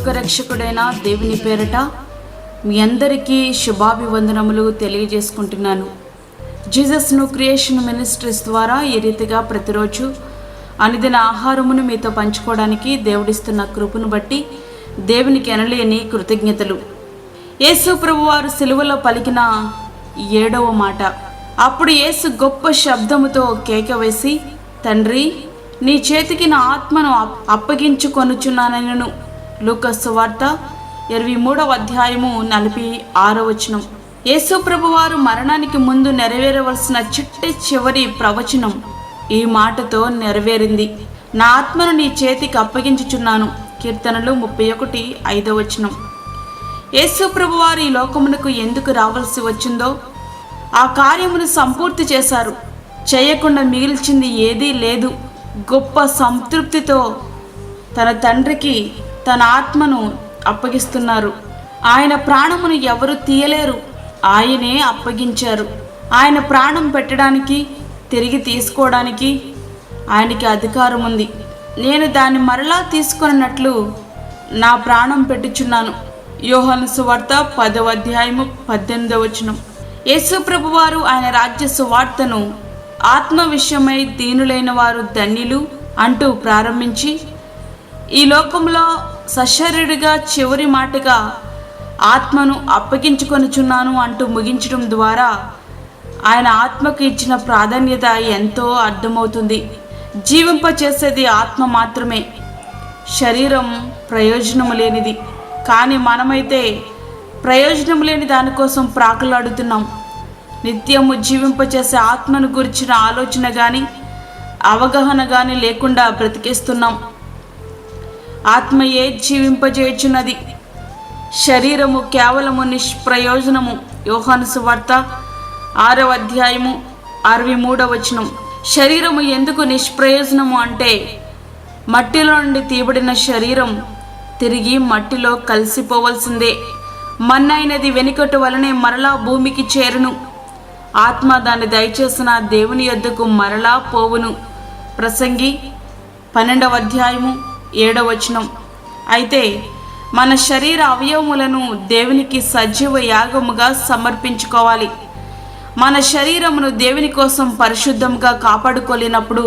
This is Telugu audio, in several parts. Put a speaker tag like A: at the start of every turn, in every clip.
A: లోకరక్షకుడైన దేవుని పేరట మీ అందరికీ శుభాభివందనములు తెలియజేసుకుంటున్నాను. జీసస్ న్యూ క్రియేషన్ మినిస్ట్రీస్ ద్వారా ఈ రీతిగా ప్రతిరోజు అనుదిన ఆహారమును మీతో పంచుకోవడానికి దేవుడిస్తున్న కృపను బట్టి దేవునికి ఎనలేని కృతజ్ఞతలు. యేసు ప్రభువారు సిలువలో పలికిన 7వ మాట. అప్పుడు యేసు గొప్ప శబ్దముతో కేక వేసి, తండ్రి, నీ చేతికి నా ఆత్మను అప్పగించుకొనుచున్నానెను. లూకా సువార్త 23వ అధ్యాయము 46వ వచనం. యేసు ప్రభువారు మరణానికి ముందు నెరవేరవలసిన చివరి ప్రవచనం ఈ మాటతో నెరవేరింది. నా ఆత్మను నీ చేతికి అప్పగించుచున్నాను. కీర్తనలు 31:5వ వచనం. యేసు ప్రభువారు ఈ లోకమునకు ఎందుకు రావాల్సి వచ్చిందో ఆ కార్యమును సంపూర్తి చేశారు. చేయకుండా మిగిల్చింది ఏదీ లేదు. గొప్ప సంతృప్తితో తన తండ్రికి తన ఆత్మను అప్పగిస్తున్నారు. ఆయన ప్రాణమును ఎవరు తీయలేరు. ఆయనే అప్పగించారు. ఆయన ప్రాణం పెట్టడానికి, తిరిగి తీసుకోవడానికి ఆయనకి అధికారం ఉంది. నేను దాన్ని మరలా తీసుకున్నట్లు నా ప్రాణం పెట్టుచున్నాను. యోహాను సువార్త 10వ అధ్యాయము 18వ వచనం. యేసు ప్రభువారు ఆయన రాజ్య సువార్తను ఆత్మ విషయమై దీనులైన వారు ధన్యులు అంటూ ప్రారంభించి ఈ లోకంలో సశరీరుడిగా చివరి మాటగా ఆత్మను అప్పగించుకొనుచున్నాను అంటూ ముగించడం ద్వారా ఆయన ఆత్మకు ఇచ్చిన ప్రాధాన్యత ఎంతో అర్థమవుతుంది. జీవింపచేసేది ఆత్మ మాత్రమే. శరీరం ప్రయోజనము లేనిది. కానీ మనమైతే ప్రయోజనం లేని దానికోసం ప్రాకులాడుతున్నాం. నిత్యము జీవింపచేసే ఆత్మను గురించిన ఆలోచన కానీ అవగాహన కానీ లేకుండా బ్రతికేస్తున్నాం. ఆత్మయే జీవింపజేయుచున్నది. శరీరము కేవలము నిష్ప్రయోజనము. యోహాను సువార్త 6వ అధ్యాయము 63వ వచనం. శరీరము ఎందుకు నిష్ప్రయోజనము అంటే మట్టిలో నుండి తీయబడిన శరీరం తిరిగి మట్టిలో కలిసిపోవలసిందే. మన్నైనది వెనుకటి వలనే మరలా భూమికి చేరును. ఆత్మ దాన్ని దయచేసిన దేవుని యొద్దకు మరలా పోవును. ప్రసంగి 12వ అధ్యాయము 7వ వచనం. అయితే మన శరీర అవయవములను దేవునికి సజీవ యాగముగా సమర్పించుకోవాలి. మన శరీరమును దేవుని కోసం పరిశుద్ధంగా కాపాడుకోలేనప్పుడు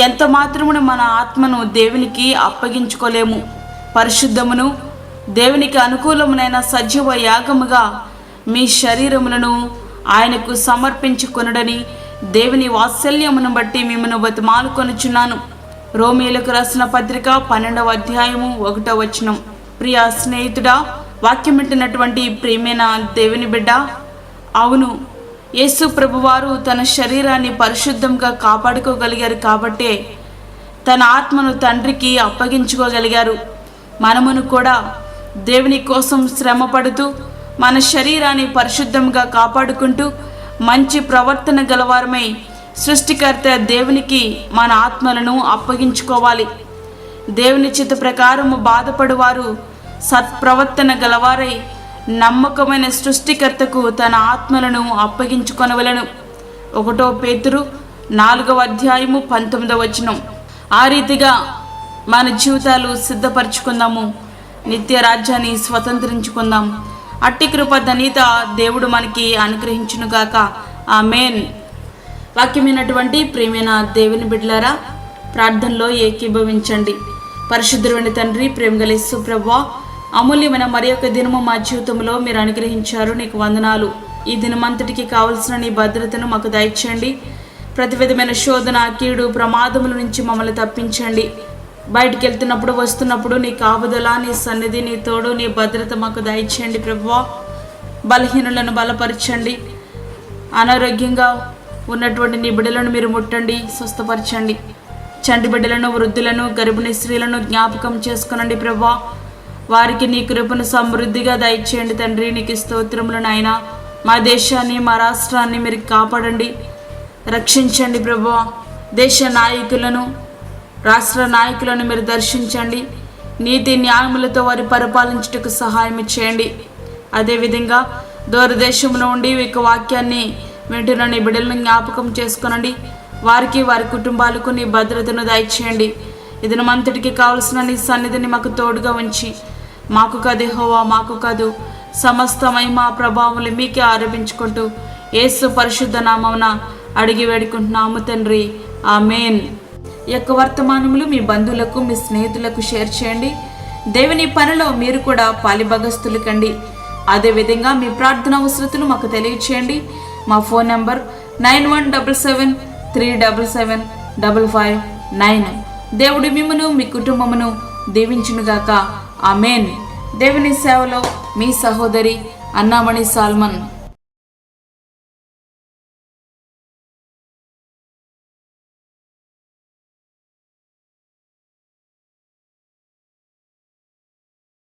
A: ఎంత మాత్రమును మన ఆత్మను దేవునికి అప్పగించుకోలేము. పరిశుద్ధమును దేవునికి అనుకూలమునైన సజీవ యాగముగా మీ శరీరములను ఆయనకు సమర్పించుకొనుడని దేవుని వాత్సల్యమును బట్టి మిమ్మను బతిమాలుకొనుచున్నాను. రోమీయులకు రాసిన పత్రిక 12వ అధ్యాయము 1వ వచనం. ప్రియ స్నేహితుడా, వాక్యం వింటున్నటువంటి ప్రియమైన దేవుని బిడ్డ, అవును, యేసు ప్రభువారు తన శరీరాన్ని పరిశుద్ధంగా కాపాడుకోగలిగారు కాబట్టే తన ఆత్మను తండ్రికి అప్పగించుకోగలిగారు. మనమును కూడా దేవుని కోసం శ్రమపడుతూ మన శరీరాన్ని పరిశుద్ధంగా కాపాడుకుంటూ మంచి ప్రవర్తన గలవారమై సృష్టికర్త దేవునికి మన ఆత్మలను అప్పగించుకోవాలి. దేవుని చిత్త ప్రకారము బాధపడువారు సత్ప్రవర్తన గలవారై నమ్మకమైన సృష్టికర్తకు తన ఆత్మలను అప్పగించుకొనవలెను. 1 పేతురు 4వ అధ్యాయము 19వ వచనం. ఆ రీతిగా మన జీవితాలు సిద్ధపరచుకుందాము. నిత్య రాజ్యాన్ని స్వతంత్రించుకుందాం. అట్టి కృప ధన్యత దేవుడు మనకి అనుగ్రహించునుగాక. ఆమేన్. వాక్యమైనటువంటి ప్రియమైన దేవుని బిడ్డలారా, ప్రార్థనలో ఏకీభవించండి. పరిశుద్ధుడైన తండ్రి, ప్రేమగల యేసు ప్రభువా, అమూల్యమైన మరి యొక్క దినము మా జీవితంలో మీరు అనుగ్రహించారు. నీకు వందనాలు. ఈ దినమంతటికి కావలసిన నీ భద్రతను మాకు దయచేయండి. ప్రతి విధమైన శోధన, కీడు, ప్రమాదముల నుంచి మమ్మల్ని తప్పించండి. బయటికి వెళ్తున్నప్పుడు వస్తున్నప్పుడు నీ కాపుదల, నీ సన్నిధి, నీ తోడు, నీ భద్రత మాకు దయచేయండి ప్రభువా. బలహీనులను బలపరచండి. అనారోగ్యంగా ఉన్నటువంటి నీ బిడ్డలను మీరు ముట్టండి, స్వస్థపరచండి. చంటి బిడ్డలను, వృద్ధులను, గర్భిణీ స్త్రీలను జ్ఞాపకం చేసుకునండి ప్రభువా. వారికి నీ కృపను సమృద్ధిగా దయచేయండి తండ్రి. నీకు స్తోత్రములు నాయన. మా దేశాన్ని, మా రాష్ట్రాన్ని మీరు కాపాడండి, రక్షించండి ప్రభువా. దేశ నాయకులను, రాష్ట్ర నాయకులను మీరు దర్శించండి. నీతి న్యాయములతో వారి పరిపాలించుటకు సహాయం చేయండి. అదేవిధంగా దూరదేశంలో ఉండి ఇక వాక్యాన్ని వింటున్న నీ బిడ్డలను జ్ఞాపకం చేసుకునండి. వారికి, వారి కుటుంబాలకు నీ భద్రతను దయచేయండి. ఈ దినమంతటికి కావలసిన నీ సన్నిధిని మాకు తోడుగా ఉంచి, మాకు కాదు యెహోవా, మాకు కాదు, సమస్త మహిమ ప్రభావములు మీకే ఆరోపించుకుంటూ యేసు పరిశుద్ధ నామమున అడిగి వేడుకుంటున్నాము తండ్రి, ఆమేన్. ఈ యొక్క వర్తమానములు మీ బంధువులకు, మీ స్నేహితులకు షేర్ చేయండి. దేవుని పనిలో మీరు కూడా పాలిభాగస్తులు కండి. అదేవిధంగా మీ ప్రార్థన అవసరతలు మాకు తెలియచేయండి. మా ఫోన్ నంబర్ 9177377559. దేవుడు మిమ్మును మీ కుటుంబమును దీవించునుగాక, ఆమేన్. దేవుని సేవలో మీ సహోదరి అన్నామణి సాల్మన్.